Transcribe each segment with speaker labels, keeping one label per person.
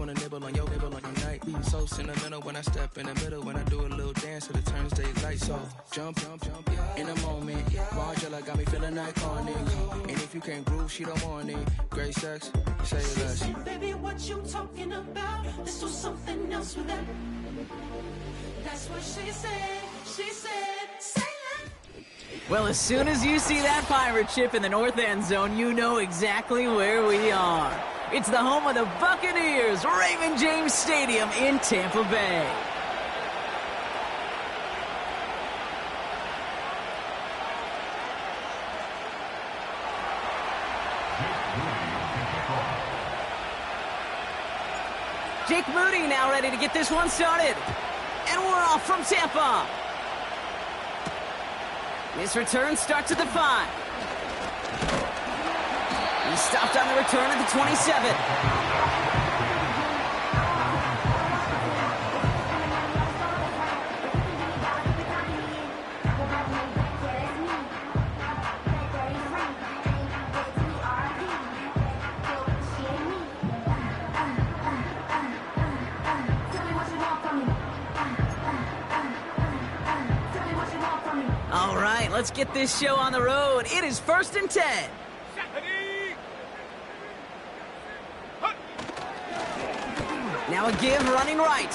Speaker 1: wanna nibble on your night. So sentimental when I step in the middle, when I do a little dance till it turns daylight. So jump, in a moment. Margella got me feeling iconic. And if you can't groove, she don't want it. Great sex, say less.
Speaker 2: Baby, what you talking about? This was something else with that. That's what she said. She said, say that.
Speaker 3: Well, as soon as you see that pirate ship in the north end zone, you know exactly where we are. It's the home of the Buccaneers, Raymond James Stadium in Tampa Bay. Jake Moody now ready to get this one started. And we're off from Tampa. This return starts at the 5. He stopped on the return at the 27. All right, let's get this show on the road. It is 1st and 10. Now a give running right.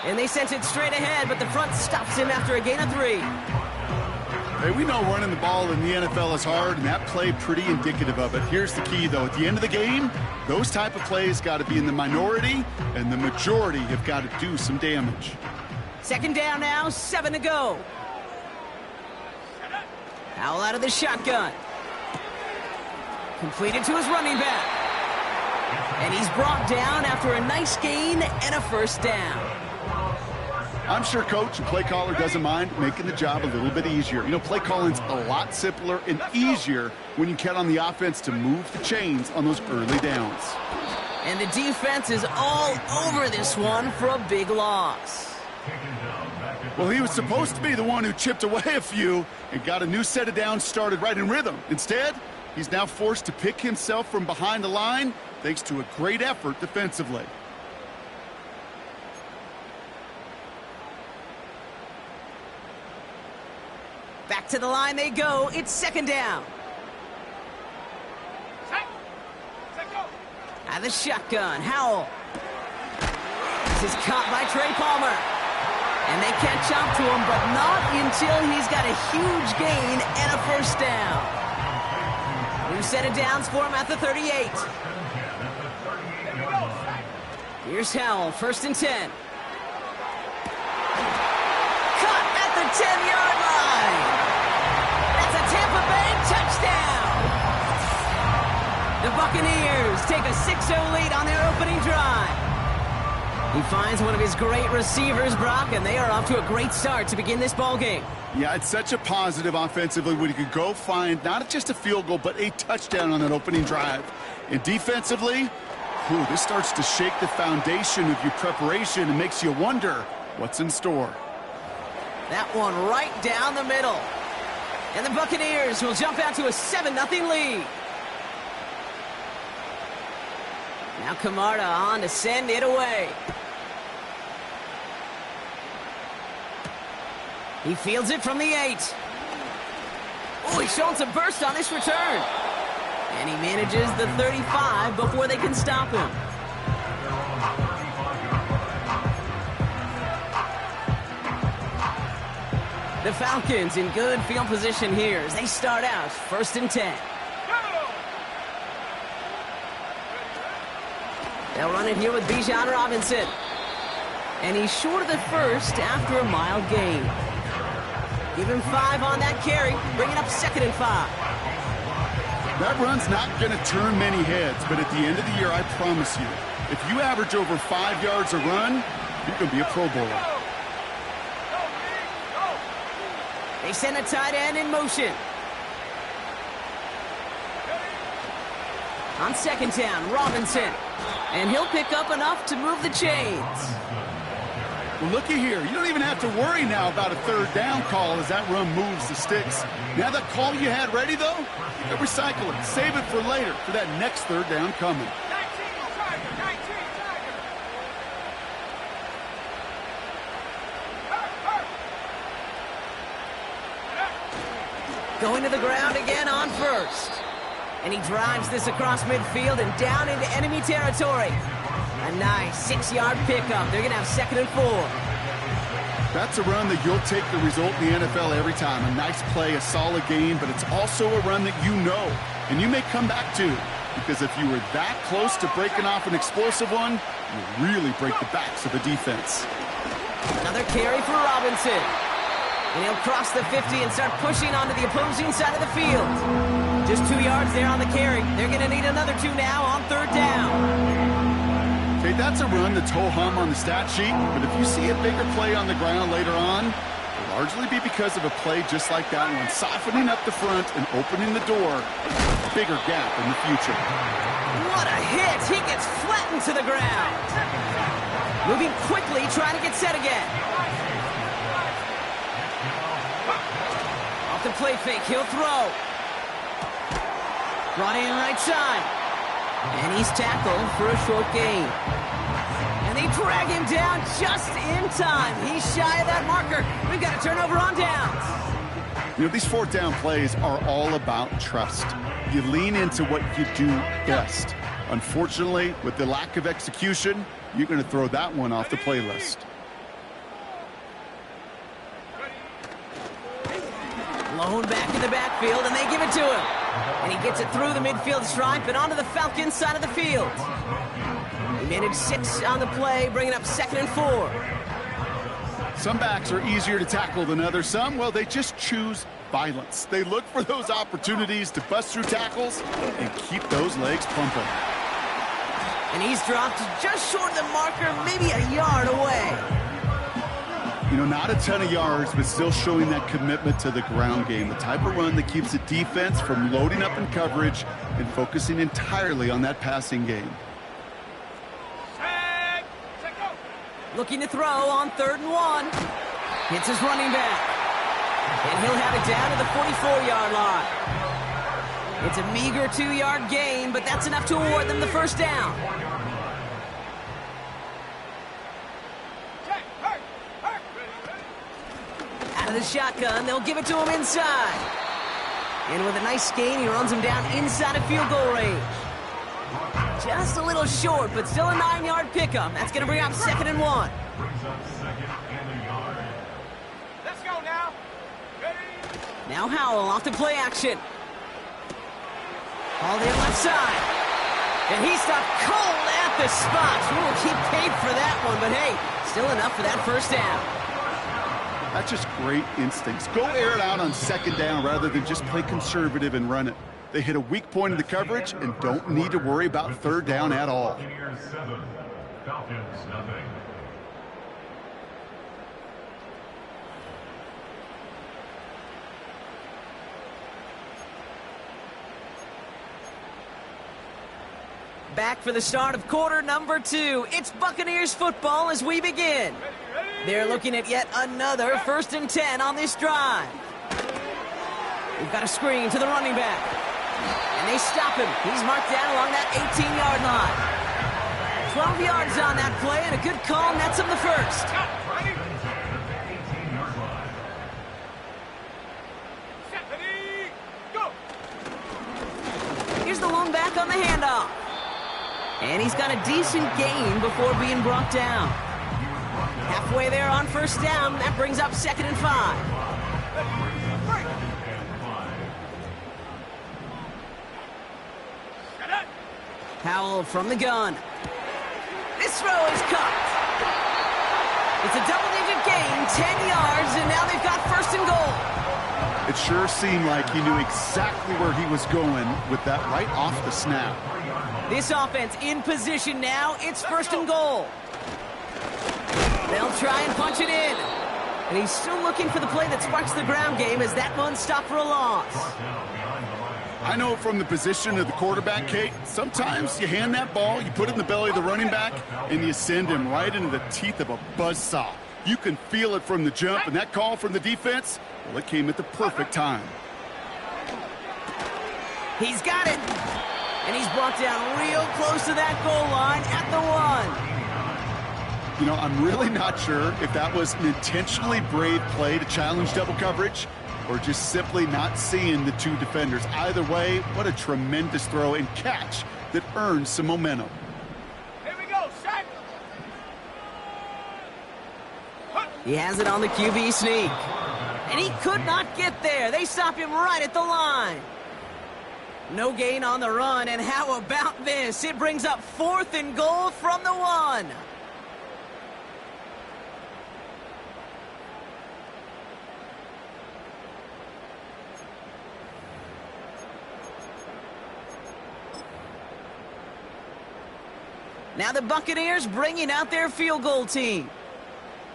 Speaker 3: And they sent it straight ahead, but the front stops him after a gain of 3.
Speaker 4: Hey, we know running the ball in the NFL is hard, and that play pretty indicative of it. Here's the key, though. At the end of the game, those type of plays got to be in the minority, and the majority have got to do some damage.
Speaker 3: 2nd down now, 7 to go. Howell out of the shotgun. Completed to his running back. And he's brought down after a nice gain and a 1st down.
Speaker 4: I'm sure coach and play caller doesn't mind making the job a little bit easier. You know, play calling's a lot simpler and easier when you count on the offense to move the chains on those early downs.
Speaker 3: And the defense is all over this one for a big loss.
Speaker 4: Well, he was supposed to be the one who chipped away a few and got a new set of downs started right in rhythm. Instead, he's now forced to pick himself from behind the line thanks to a great effort defensively.
Speaker 3: Back to the line they go. It's 2nd down. Out of the shotgun, Howell. This is caught by Trey Palmer. And they catch up to him, but not until he's got a huge gain and a 1st down. New set of downs for him at the 38. Here's Howell, 1st and 10. Cut at the 10-yard line. That's a Tampa Bay touchdown. The Buccaneers take a 6-0 lead on their opening drive. He finds one of his great receivers, Brock, and they are off to a great start to begin this ball game.
Speaker 4: Yeah, it's such a positive offensively when you could go find not just a field goal, but a touchdown on that opening drive. And defensively, this starts to shake the foundation of your preparation and makes you wonder what's in store.
Speaker 3: That one right down the middle. And the Buccaneers will jump out to a 7-0 lead. Now Camarda on to send it away. He fields it from the 8. Oh, he's showing some burst on this return. And he manages the 35 before they can stop him. The Falcons in good field position here as they start out 1st and 10. They'll run it here with Bijan Robinson. And he's short of the 1st after a mild gain. Give him 5 on that carry, bringing up 2nd and 5.
Speaker 4: That run's not going to turn many heads, but at the end of the year, I promise you, if you average over 5 yards a run, you're going to be a Pro Bowler.
Speaker 3: They send a tight end in motion. On 2nd down, Robinson. And he'll pick up enough to move the chains.
Speaker 4: Well, looky here. You don't even have to worry now about a 3rd down call as that run moves the sticks. Now that call you had ready, though, you can recycle it. Save it for later for that next 3rd down coming.
Speaker 3: Going to the ground again on first. And he drives this across midfield and down into enemy territory. A nice 6-yard pickup. They're going to have 2nd and 4.
Speaker 4: That's a run that you'll take the result in the NFL every time. A nice play, a solid game, but it's also a run that you know, and you may come back to. Because if you were that close to breaking off an explosive one, you really break the backs of the defense.
Speaker 3: Another carry for Robinson. And he'll cross the 50 and start pushing onto the opposing side of the field. Just 2 yards there on the carry. They're going to need another 2 now on 3rd down.
Speaker 4: Okay, that's a run that's ho-hum on the stat sheet, but if you see a bigger play on the ground later on, it'll largely be because of a play just like that one, softening up the front and opening the door, a bigger gap in the future.
Speaker 3: What a hit! He gets flattened to the ground. Moving quickly, trying to get set again. Off the play fake, he'll throw. Brought in right side. And he's tackled for a short gain. And they drag him down just in time. He's shy of that marker. We've got a turnover on downs.
Speaker 4: You know, these 4th down plays are all about trust. You lean into what you do best. Unfortunately, with the lack of execution, you're going to throw that one off the playlist.
Speaker 3: Blown back in the backfield, and they give it to him. And he gets it through the midfield stripe and onto the Falcons side of the field. He managed 6 on the play, bringing up 2nd and 4.
Speaker 4: Some backs are easier to tackle than others. Some, well, they just choose violence. They look for those opportunities to bust through tackles and keep those legs pumping.
Speaker 3: And he's dropped just short of the marker, maybe a yard away.
Speaker 4: You know, not a ton of yards, but still showing that commitment to the ground game. The type of run that keeps the defense from loading up in coverage and focusing entirely on that passing game.
Speaker 3: Looking to throw on 3rd and 1. Hits his running back. And he'll have it down to the 44-yard line. It's a meager 2-yard gain, but that's enough to award them the 1st down. Out of the shotgun, they'll give it to him inside. And with a nice gain, he runs him down inside of field goal range. Just a little short, but still a 9-yard pickup. That's going to bring up 2nd and 1.
Speaker 5: Let's go now. Ready?
Speaker 3: Now Howell off to play action. All the left side. And he stopped cold at the spot. We'll keep paid for that one, but hey, still enough for that 1st down.
Speaker 4: That's just great instincts. Go air it out on 2nd down rather than just play conservative and run it. They hit a weak point in the coverage and don't need to worry about 3rd down at all.
Speaker 3: Back for the start of quarter number 2. It's Buccaneers football as we begin. They're looking at yet another 1st and 10 on this drive. We've got a screen to the running back. And they stop him. He's marked down along that 18-yard line. 12 yards on that play, and a good call nets him the 1st. Here's the lone back on the handoff. And he's got a decent gain before being brought down. Halfway there on 1st down. That brings up 2nd and 5. Howell from the gun. This throw is caught. It's a double-digit gain, 10 yards, and now they've got 1st and goal.
Speaker 4: It sure seemed like he knew exactly where he was going with that right off the snap.
Speaker 3: This offense in position now. It's 1st and goal. They'll try and punch it in. And he's still looking for the play that sparks the ground game as that one stopped for a loss.
Speaker 4: I know from the position of the quarterback, Kate, sometimes you hand that ball, you put it in the belly of the running back, and you send him right into the teeth of a buzzsaw. You can feel it from the jump, and that call from the defense, well, it came at the perfect time.
Speaker 3: He's got it. And he's brought down real close to that goal line at the 1.
Speaker 4: You know, I'm really not sure if that was an intentionally brave play to challenge double coverage, or just simply not seeing the two defenders. Either way, what a tremendous throw and catch that earns some momentum.
Speaker 5: Here we go, set.
Speaker 3: He has it on the QB sneak. And he could not get there. They stop him right at the line. No gain on the run, and how about this? It brings up 4th and goal from the 1. Now the Buccaneers bringing out their field goal team.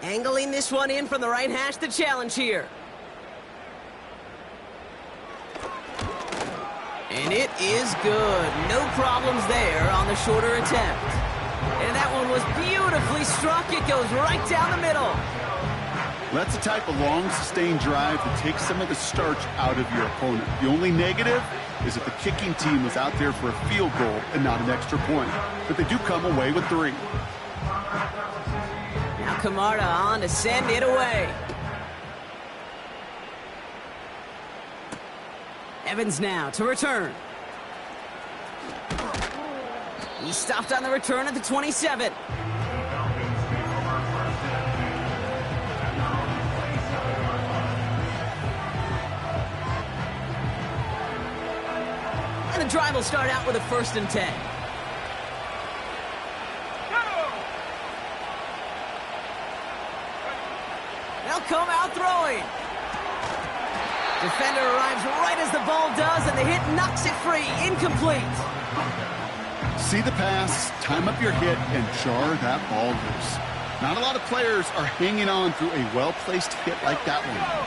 Speaker 3: Angling this one in from the right hash, the challenge here. And it is good. No problems there on the shorter attempt. And that one was beautifully struck. It goes right down the middle.
Speaker 4: That's the type of long, sustained drive that takes some of the starch out of your opponent. The only negative is that the kicking team was out there for a field goal and not an extra point. But they do come away with 3.
Speaker 3: Now Camarda on to send it away. Evans now to return. He stopped on the return at the 27. And the drive will start out with a 1st and 10. They'll come out throwing. Defender arrives right as the ball does, and the hit knocks it free. Incomplete.
Speaker 4: See the pass, time up your hit, and jar that ball loose. Not a lot of players are hanging on through a well-placed hit like that one.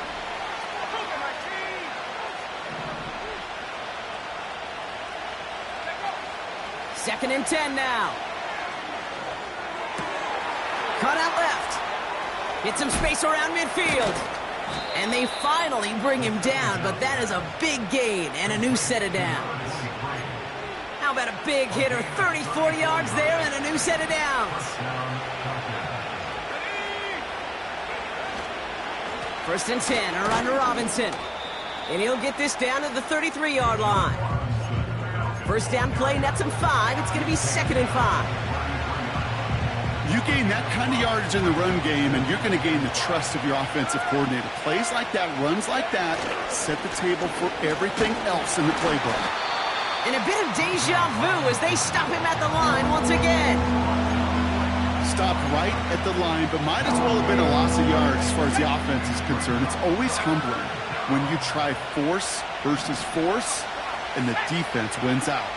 Speaker 3: 2nd and 10 now. Cut out left. Get some space around midfield. And they finally bring him down, but that is a big gain and a new set of downs. How about a big hitter, 30, 40 yards there and a new set of downs. 1st and 10, a run to Robinson. And he'll get this down to the 33-yard line. 1st down play, nets him 5. It's going to be 2nd and 5.
Speaker 4: You gain that kind of yardage in the run game, and you're going to gain the trust of your offensive coordinator. Plays like that, runs like that, set the table for everything else in the playbook.
Speaker 3: And a bit of deja vu as they stop him at the line once again.
Speaker 4: Stopped right at the line, but might as well have been a loss of yards as far as the offense is concerned. It's always humbling when you try force versus force, and the defense wins out.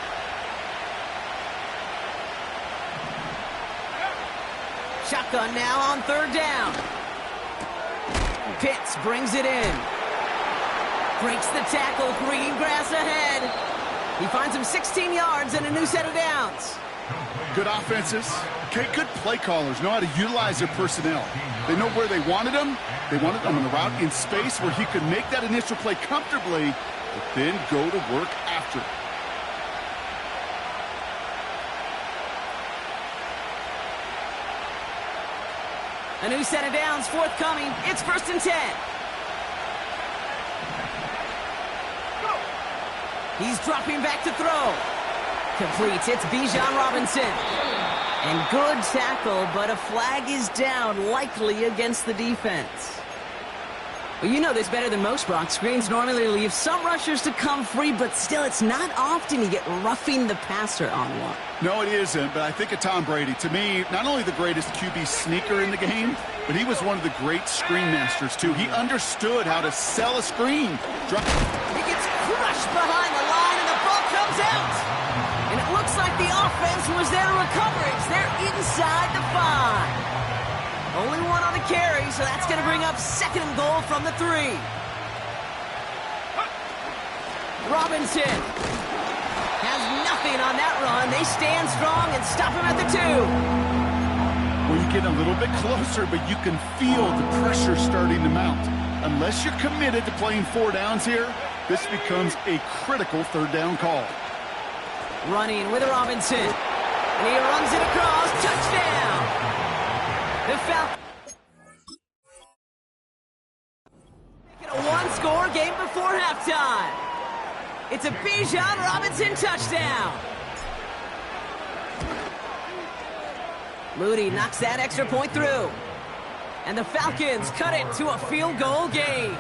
Speaker 3: Shotgun now on 3rd down. Pitts brings it in. Breaks the tackle, green grass ahead. He finds him 16 yards and a new set of downs.
Speaker 4: Good offenses. Okay, good play callers know how to utilize their personnel. They know where they wanted them. They wanted them on the route in space where he could make that initial play comfortably, but then go to work after it.
Speaker 3: A new set of downs forthcoming. It's 1st and 10. He's dropping back to throw. Completes. It's Bijan Robinson. And good tackle, but a flag is down, likely against the defense. Well, you know this better than most, Brock. Screens normally leave some rushers to come free, but still, it's not often you get roughing the passer on one.
Speaker 4: No, it isn't, but I think of Tom Brady. To me, not only the greatest QB sneaker in the game, but he was one of the great screen masters, too. He understood how to sell a screen.
Speaker 3: He gets crushed behind the line, and the ball comes out. And it looks like the offense was there to recover it. They're inside the 5. Only one on the carry, so that's going to bring up 2nd and goal from the 3. Robinson has nothing on that run. They stand strong and stop him at the 2.
Speaker 4: Well, you get a little bit closer, but you can feel the pressure starting to mount. Unless you're committed to playing 4 downs here, this becomes a critical 3rd down call.
Speaker 3: Running with Robinson. And he runs it across. Touchdown! The Falcons make it a 1-score game. It's a Bijan Robinson touchdown. Moody knocks that extra point through. And the Falcons cut it to a field goal game.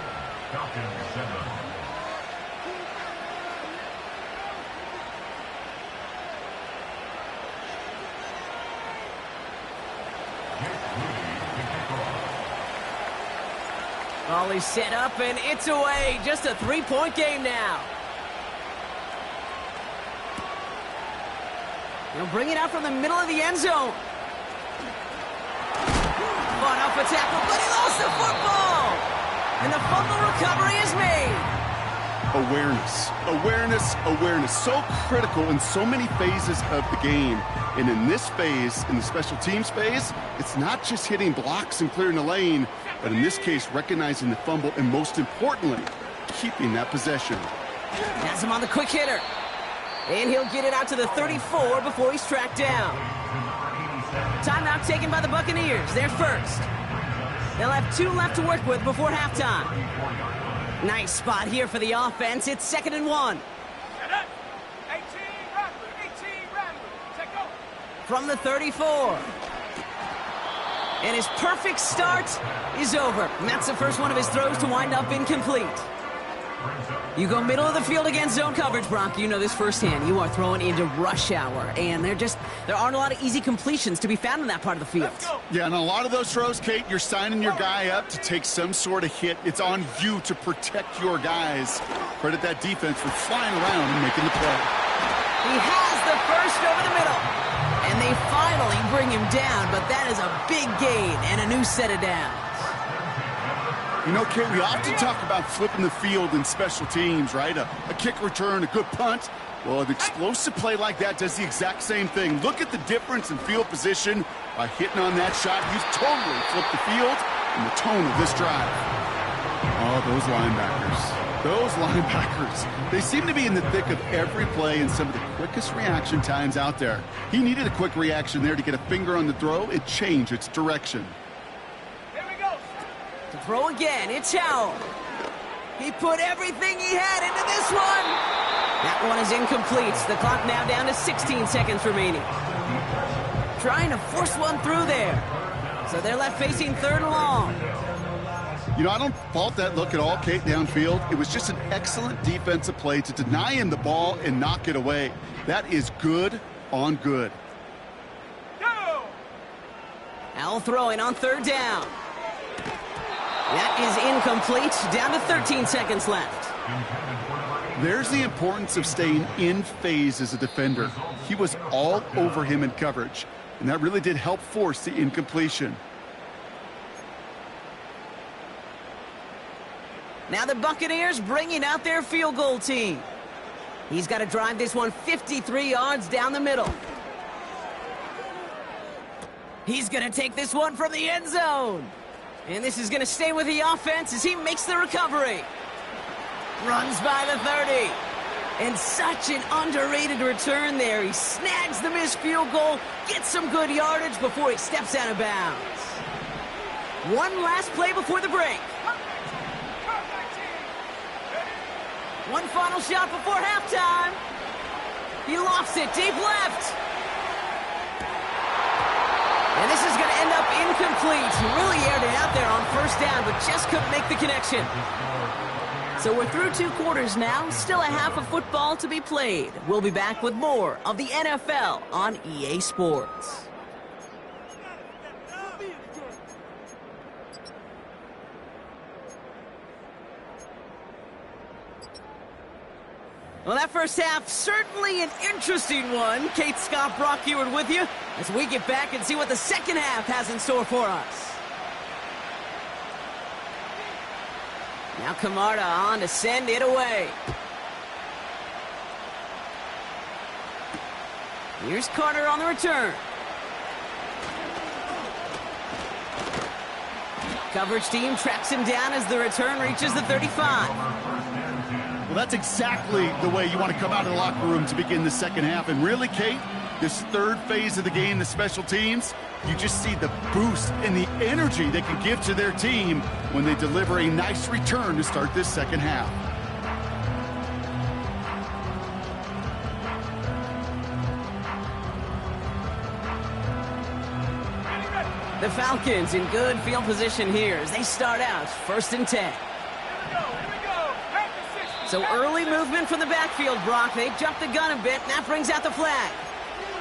Speaker 3: Volley set up, and it's away. Just a three-point game now. He'll bring it out from the middle of the end zone. Fought up a tackle, but he lost the football. And the fumble recovery is made.
Speaker 4: Awareness, awareness, awareness. So critical in so many phases of the game. And in this phase, in the special teams phase, it's not just hitting blocks and clearing the lane, but in this case, recognizing the fumble and, most importantly, keeping that possession.
Speaker 3: Has him on the quick hitter. And he'll get it out to the 34 before he's tracked down. Timeout taken by the Buccaneers. They're first. They'll have 2 left to work with before halftime. Nice spot here for the offense. It's 2nd and 1. From the 34. And his perfect start is over. And that's the first one of his throws to wind up incomplete. You go middle of the field against zone coverage, Brock. You know this firsthand. You are throwing into rush hour, and there aren't a lot of easy completions to be found in that part of the field.
Speaker 4: Yeah, and a lot of those throws, Kate, you're signing your guy up to take some sort of hit. It's on you to protect your guys. Credit that defense for flying around and making the play.
Speaker 3: He has the first over the middle, and they finally bring him down, but that is a big gain and a new set of downs.
Speaker 4: You know, Kate, we often talk about flipping the field in special teams, right? A kick return, a good punt. Well, an explosive play like that does the exact same thing. Look at the difference in field position by hitting on that shot. You've totally flipped the field and the tone of this drive. Oh, those linebackers. Those linebackers. They seem to be in the thick of every play and some of the quickest reaction times out there. He needed a quick reaction there to get a finger on the throw and change its direction.
Speaker 3: Throw again, it's Howell. He put everything he had into this one. That one is incomplete. The clock now down to 16 seconds remaining. Trying to force one through there. So they're left facing 3rd and long.
Speaker 4: You know, I don't fault that look at all, Kate, downfield. It was just an excellent defensive play to deny him the ball and knock it away. That is good on good.
Speaker 3: Howell throwing on 3rd down. That is incomplete. Down to 13 seconds left.
Speaker 4: There's the importance of staying in phase as a defender. He was all over him in coverage, and that really did help force the incompletion.
Speaker 3: Now the Buccaneers bringing out their field goal team. He's got to drive this one 53 yards down the middle. He's going to take this one from the end zone. And this is going to stay with the offense as he makes the recovery. Runs by the 30. And such an underrated return there. He snags the missed field goal, gets some good yardage before he steps out of bounds. One last play before the break. One final shot before halftime. He lofts it deep left. And this is going to end up incomplete. He really aired it out there on 1st down, but just couldn't make the connection. So we're through 2 quarters now. Still a half of football to be played. We'll be back with more of the NFL on EA Sports. Well, that first half, certainly an interesting one. Kate, Scott, Brock Ewart with you as we get back and see what the second half has in store for us. Now Camarda on to send it away. Here's Carter on the return. Coverage team tracks him down as the return reaches the 35.
Speaker 4: Well, that's exactly the way you want to come out of the locker room to begin the second half. And really, Kate, this 3rd phase of the game, the special teams, you just see the boost and the energy they can give to their team when they deliver a nice return to start this second half.
Speaker 3: The Falcons in good field position here as they start out 1st and 10.
Speaker 5: Here we go. Back position.
Speaker 3: So early movement from the backfield, Brock. They jumped the gun a bit, and that brings out the flag.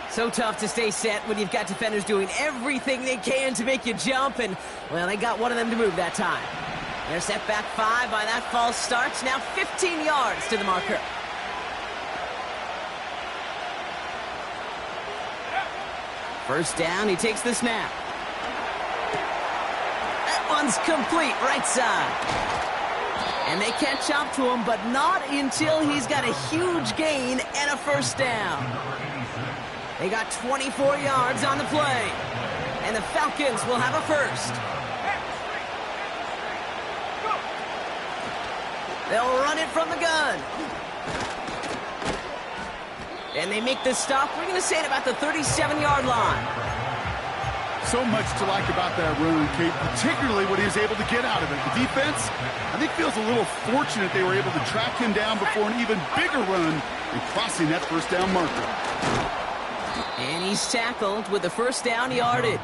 Speaker 3: So tough to stay set when you've got defenders doing everything they can to make you jump, and, well, they got one of them to move that time. They're set back 5 by that false start. Now 15 yards to the marker. First down, he takes the snap. That one's complete, right side. And they catch up to him, but not until he's got a huge gain and a first down. They got 24 yards on the play. And the Falcons will have a first. They'll run it from the gun. And they make the stop. We're going to say it about the 37-yard line.
Speaker 4: So much to like about that run, Kate, particularly what he was able to get out of it. The defense, I think, feels a little fortunate they were able to track him down before an even bigger run and crossing that first down marker.
Speaker 3: And he's tackled with the first down yardage.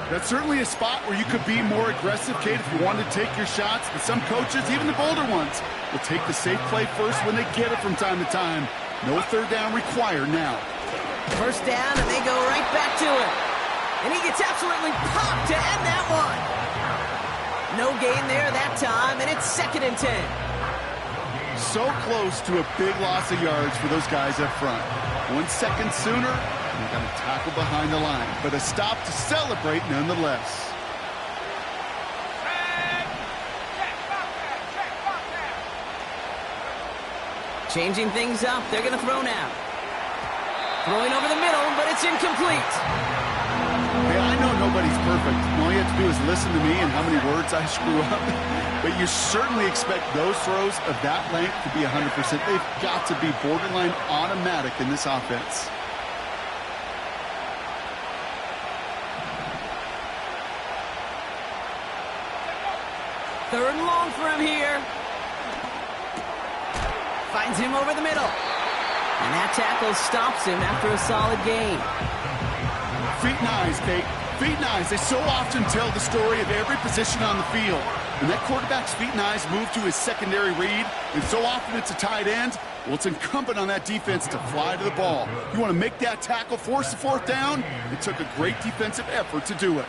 Speaker 4: That's certainly a spot where you could be more aggressive, Kate, if you wanted to take your shots. But some coaches, even the bolder ones, will take the safe play first when they get it from time to time. No third down required now.
Speaker 3: First down, and they go right back to it. And he gets absolutely popped to end that one. No gain there that time, and it's 2nd and 10.
Speaker 4: So close to a big loss of yards for those guys up front. 1 second sooner, and they got a tackle behind the line. But a stop to celebrate nonetheless.
Speaker 3: Changing things up. They're going to throw now. Throwing over the middle, but it's incomplete.
Speaker 4: Hey, I know nobody's perfect. All you have to do is listen to me and how many words I screw up. But you certainly expect those throws of that length to be 100%. They've got to be borderline automatic in this offense.
Speaker 3: Third and long for him here. Finds him over the middle. And that tackle stops him after a solid gain.
Speaker 4: Feet and eyes, Kate. Feet and eyes. They so often tell the story of every position on the field. When that quarterback's feet and eyes move to his secondary read, and so often it's a tight end, well, it's incumbent on that defense to fly to the ball. You want to make that tackle, force the fourth down? It took a great defensive effort to do it.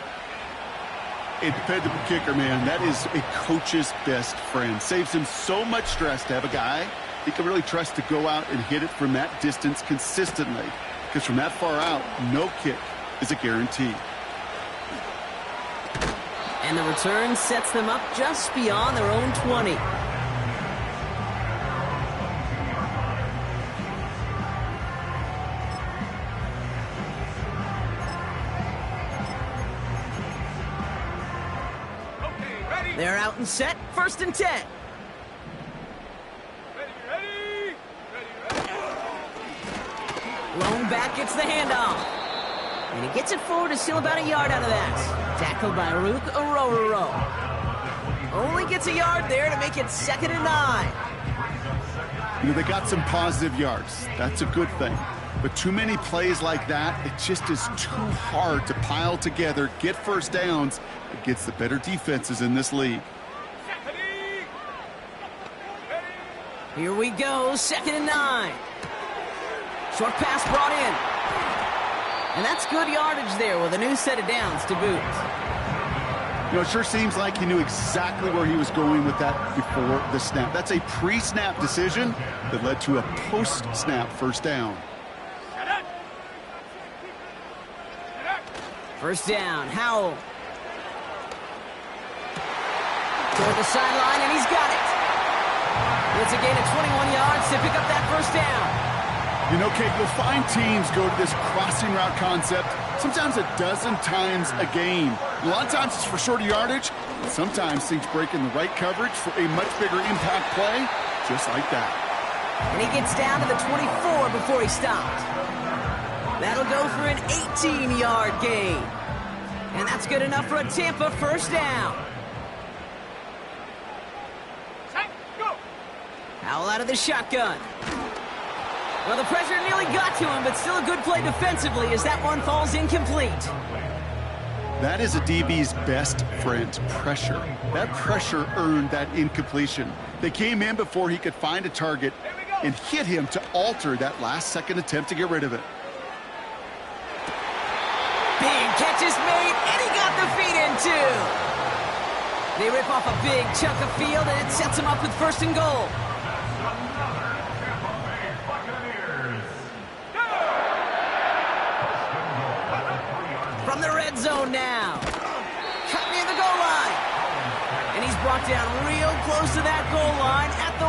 Speaker 4: A dependable kicker, man. That is a coach's best friend. Saves him so much stress to have a guy he can really trust to go out and hit it from that distance consistently. Because from that far out, no kick is a guarantee.
Speaker 3: And the return sets them up just beyond their own 20.
Speaker 5: Okay, ready?
Speaker 3: They're out and set. 1st and 10.
Speaker 5: Ready.
Speaker 3: Lone back gets the handoff. And he gets it forward to steal about a yard out of that. Tackled by Rook Orororo. Only gets a yard there to make it 2nd and 9.
Speaker 4: You know, they got some positive yards. That's a good thing. But too many plays like that, it just is too hard to pile together, get first downs against the better defenses in this league.
Speaker 3: Here we go, 2nd and 9. Short pass brought in. And that's good yardage there with a new set of downs to boot.
Speaker 4: You know, it sure seems like he knew exactly where he was going with that before the snap. That's a pre-snap decision that led to a post-snap first down.
Speaker 3: First down, Howell. Toward the sideline, and he's got it. It's a gain of 21 yards to pick up that first down.
Speaker 4: You know, Kate, you'll find teams go to this crossing route concept sometimes a dozen times a game. A lot of times it's for shorter yardage. Sometimes things break in the right coverage for a much bigger impact play, just like that.
Speaker 3: And he gets down to the 24 before he stopped. That'll go for an 18-yard gain. And that's good enough for a Tampa first down.
Speaker 5: Set, go.
Speaker 3: Howell out of the shotgun. Well, the pressure nearly got to him, but still a good play defensively as that one falls incomplete.
Speaker 4: That is a DB's best friend, pressure. That pressure earned that incompletion. They came in before he could find a target and hit him to alter that last-second attempt to get rid of it.
Speaker 3: Big catch is made, and he got the feet in, too. They rip off a big chunk of field, and it sets them up with 1st and goal. From the red zone now. Cut near the goal line. And he's brought down real close to that goal line at the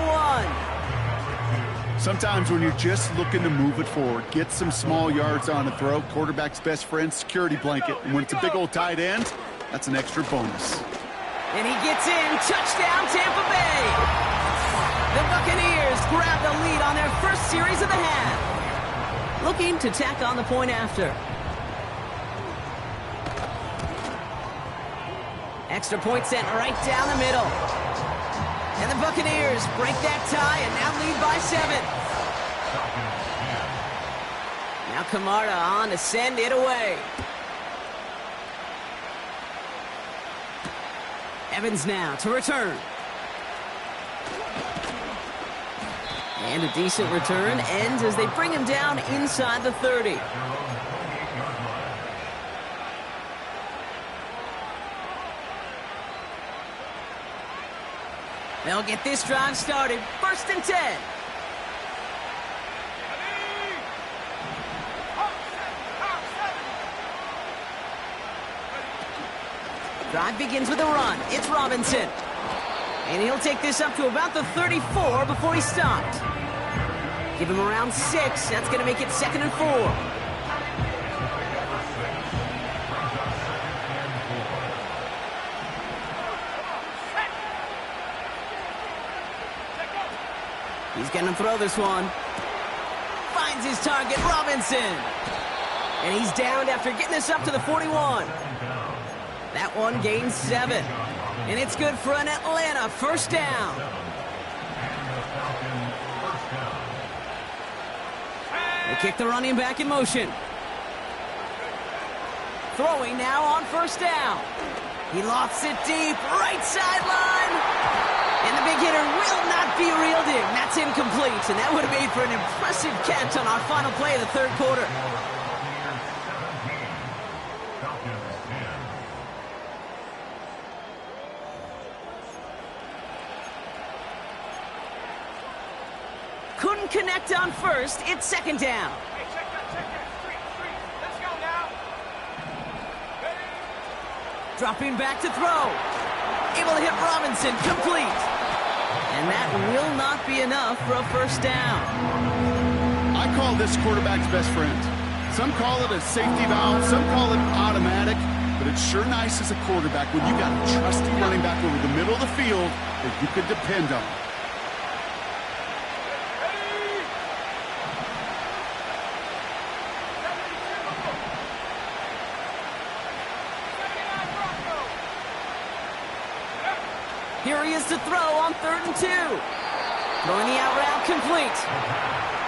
Speaker 3: 1.
Speaker 4: Sometimes when you're just looking to move it forward, get some small yards on a throw, quarterback's best friend, security blanket. And when it's a big old tight end, that's an extra bonus.
Speaker 3: And he gets in. Touchdown, Tampa Bay. The Buccaneers grab the lead on their first series of the half. Looking to tack on the point after. Extra point sent right down the middle. And the Buccaneers break that tie and now lead by 7. Now Camarda on to send it away. Evans now to return. And a decent return ends as they bring him down inside the 30. They'll get this drive started. 1st and 10. Drive begins with a run. It's Robinson. And he'll take this up to about the 34 before he stopped. Give him around 6. That's going to make it 2nd and 4. He's going to throw this one. Finds his target, Robinson. And he's downed after getting this up to the 41. That one gains 7. And it's good for an Atlanta 1st down. They kick the running back in motion. Throwing now on 1st down. He lofts it deep, right sideline. And the big hitter will not be reeled in. That's incomplete, and that would have made for an impressive catch on our final play of the 3rd quarter. Couldn't connect on 1st. It's 2nd down.
Speaker 5: Hey, check that. Three. Let's go now. Ready?
Speaker 3: Dropping back to throw. Able to hit Robinson, complete. And that will not be enough for a 1st down.
Speaker 4: I call this quarterback's best friend. Some call it a safety valve, some call it automatic, but it's sure nice as a quarterback when you got a trusty running back over the middle of the field that you could depend on.
Speaker 3: Here he is to throw on 3rd and 2. Throwing the out route complete.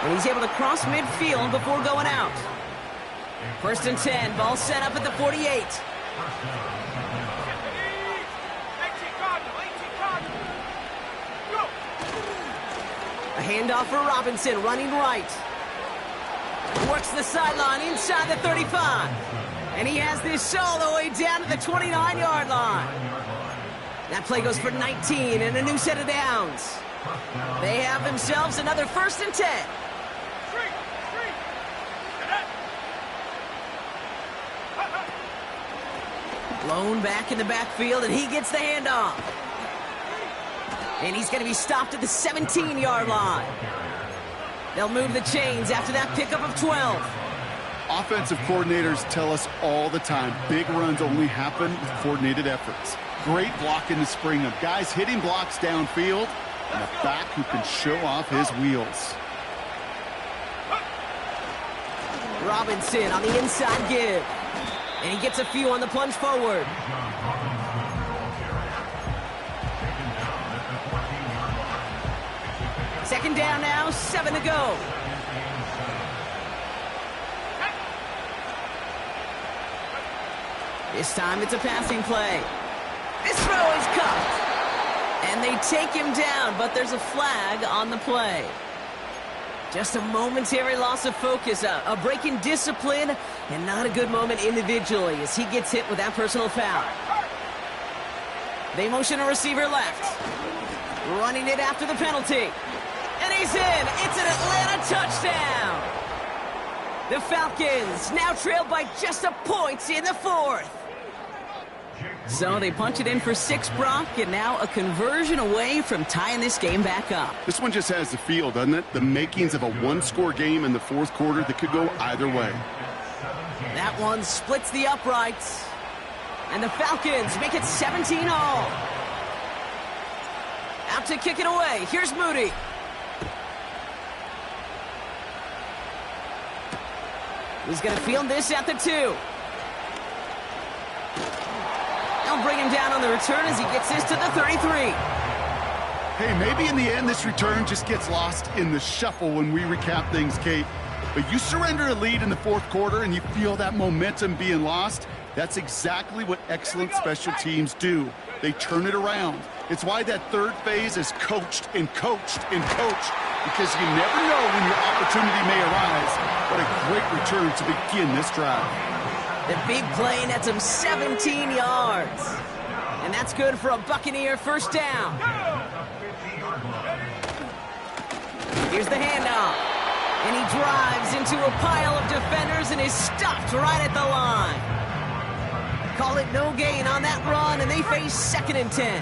Speaker 3: And he's able to cross midfield before going out. 1st and 10. Ball set up at the 48.
Speaker 5: 18 Cardinal. Go!
Speaker 3: A handoff for Robinson, running right. Works the sideline inside the 35. And he has this all the way down to the 29-yard line. That play goes for 19 and a new set of downs. They have themselves another 1st and 10. Blown back in the backfield, and he gets the handoff. And he's going to be stopped at the 17-yard line. They'll move the chains after that pickup of 12.
Speaker 4: Offensive coordinators tell us all the time, big runs only happen with coordinated efforts. Great block in the spring of guys hitting blocks downfield and a back who can show off his wheels.
Speaker 3: Robinson on the inside give. And he gets a few on the plunge forward. Second down now, 7 to go. This time it's a passing play. This throw is caught. And they take him down, but there's a flag on the play. Just a momentary loss of focus, a break in discipline, and not a good moment individually as he gets hit with that personal foul. They motion a receiver left. Running it after the penalty. And he's in. It's an Atlanta touchdown. The Falcons now trail by just a point in the fourth. So they punch it in for 6, Brock, and now a conversion away from tying this game back up.
Speaker 4: This one just has the feel, doesn't it? The makings of a one-score game in the fourth quarter that could go either way.
Speaker 3: That one splits the uprights. And the Falcons make it 17-all. Out to kick it away. Here's Moody. He's going to field this at the 2. They'll bring him down on the return as he gets this to the 33.
Speaker 4: Hey, maybe in the end this return just gets lost in the shuffle when we recap things, Kate. But you surrender a lead in the fourth quarter and you feel that momentum being lost. That's exactly what excellent special teams do. They turn it around. It's why that third phase is coached and coached and coached, because you never know when your opportunity may arise. What a great return to begin this drive.
Speaker 3: The big play nets him 17 yards. And that's good for a Buccaneer first down. Here's the handoff. And he drives into a pile of defenders and is stopped right at the line. Call it no gain on that run, and they face 2nd and 10.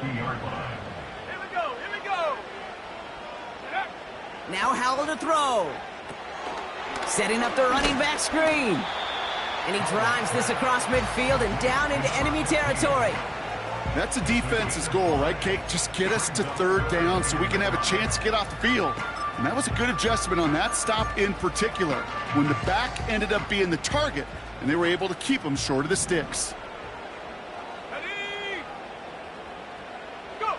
Speaker 5: Here we go.
Speaker 3: Now Howell to throw. Setting up the running back screen. And he drives this across midfield and down into enemy territory.
Speaker 4: That's a defense's goal, right, Kate? Just get us to 3rd down so we can have a chance to get off the field. And that was a good adjustment on that stop in particular, when the back ended up being the target, and they were able to keep him short of the sticks.
Speaker 5: Ready? Go!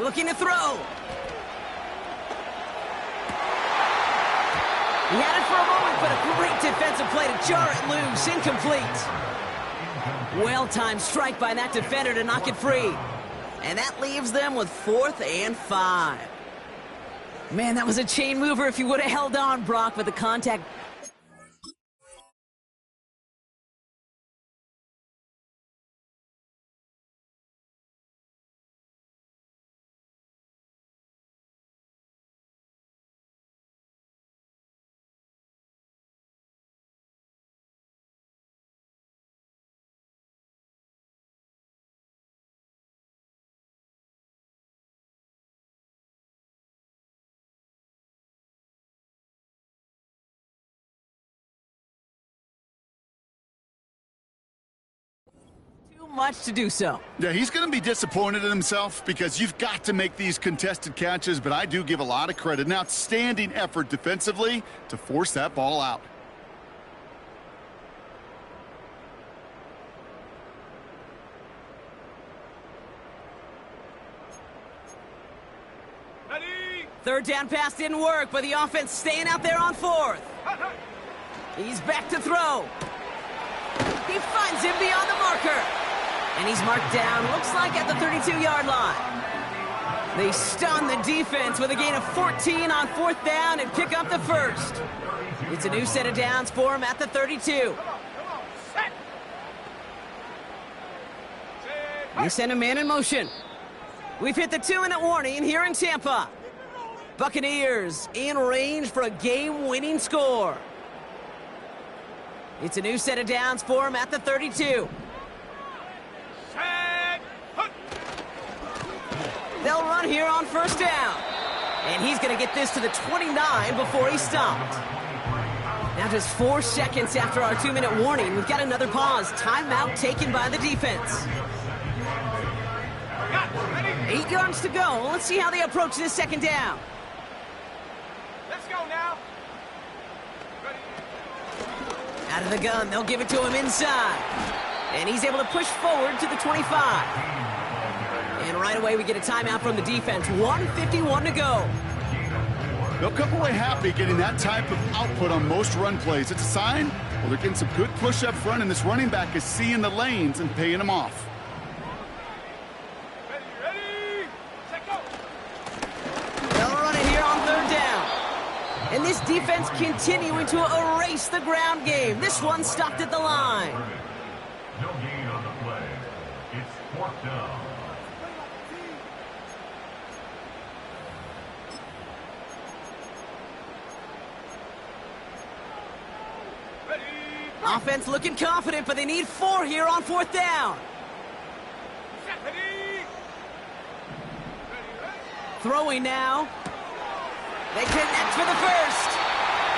Speaker 3: Looking to throw. He had it for a moment, but a great defensive play to jar it loose. Incomplete. Well-timed strike by that defender to knock it free. And that leaves them with 4th and 5. Man, that was a chain mover if you would have held on, Brock, but the contact... much to do so.
Speaker 4: Yeah, he's going to be disappointed in himself because you've got to make these contested catches, but I do give a lot of credit. An outstanding effort defensively to force that ball out.
Speaker 5: Ready?
Speaker 3: 3rd down pass didn't work, but the offense staying out there on 4th. He's back to throw. He finds him beyond the marker. And he's marked down, looks like at the 32-yard line. They stun the defense with a gain of 14 on 4th down and pick up the first. It's a new set of downs for him at the 32.
Speaker 5: Set.
Speaker 3: They send a man in motion. We've hit the 2-minute warning here in Tampa. Buccaneers in range for a game-winning score. It's a new set of downs for him at the 32.
Speaker 5: Set.
Speaker 3: They'll run here on 1st down. And he's going to get this to the 29 before he's stopped. Now just 4 seconds after our 2-minute warning, we've got another pause. Timeout taken by the defense.
Speaker 5: Got it. Ready?
Speaker 3: 8 yards to go. Let's see how they approach this 2nd down.
Speaker 5: Let's go now. Ready?
Speaker 3: Out of the gun, they'll give it to him inside. And he's able to push forward to the 25. And right away, we get a timeout from the defense. 1:51 to go.
Speaker 4: They'll come away happy getting that type of output on most run plays. It's a sign Well, they're getting some good push up front, and this running back is seeing the lanes and paying them off.
Speaker 5: Ready, set, go.
Speaker 3: They'll run it here on 3rd down. And this defense continuing to erase the ground game. This one stopped at the line.
Speaker 6: No gain on the play. It's 4th down.
Speaker 3: Offense looking confident, but they need 4 here on 4th down.
Speaker 5: Ready.
Speaker 3: Throwing now. They connect for the first.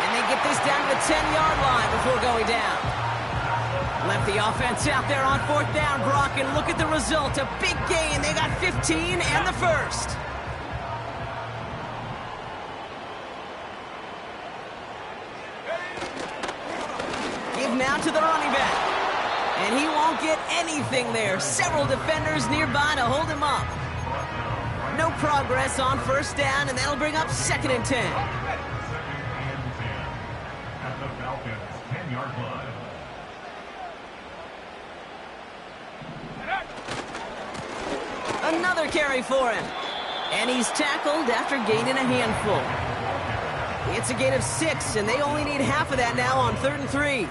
Speaker 3: And they get this down to the 10-yard line before going down. Left the offense out there on 4th down, Brock, and look at the result. A big gain. They got 15 and the first. Give now to the running back. And he won't get anything there. Several defenders nearby to hold him up. No progress on 1st down, and that'll bring up 2nd and 10.
Speaker 6: 2nd and 10 at the Falcons' 10-yard line.
Speaker 3: Another carry for him. And he's tackled after gaining a handful. It's a gain of 6, and they only need half of that now on 3rd and 3.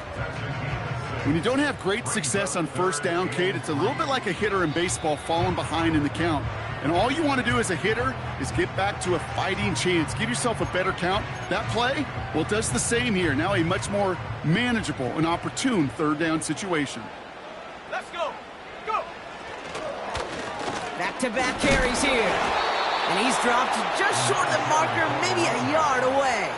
Speaker 4: When you don't have great success on 1st down, Kate, it's a little bit like a hitter in baseball falling behind in the count. And all you want to do as a hitter is get back to a fighting chance. Give yourself a better count. That play, well, it does the same here. Now a much more manageable and opportune 3rd down situation.
Speaker 5: Let's go. Go.
Speaker 3: Back-to-back carries here. And he's dropped just short of the marker, maybe a yard away.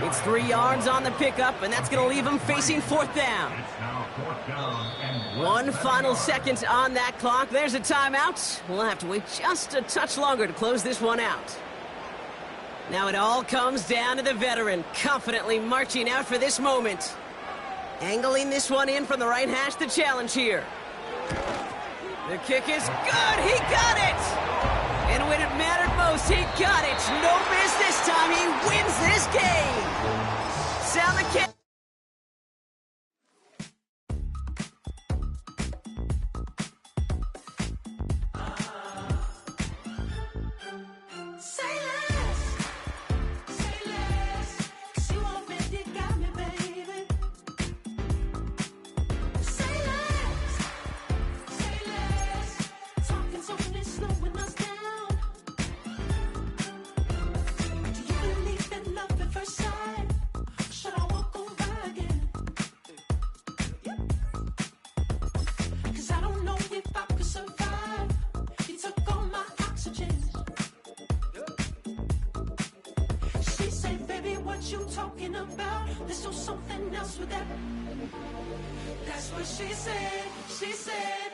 Speaker 3: It's 3 yards on the pickup, and that's going to leave him facing 4th down.
Speaker 6: It's now 4th down and
Speaker 3: 1 final second on that clock. There's a timeout. We'll have to wait just a touch longer to close this one out. Now it all comes down to the veteran, confidently marching out for this moment. Angling this one in from the right hash to challenge here. The kick is good. He got it. And when it mattered most, he got it. No miss this time. He wins this game. Sound the kick.
Speaker 2: Say less, 'cause you already got me, baby. Say less, talking so many slowing us down. Do you believe in love at first sight? Should I walk on by again? 'Cause I don't know if I could survive. You took all my oxygen. She said, baby, what you talking about? Let's do something else with that. That's what she said. She said.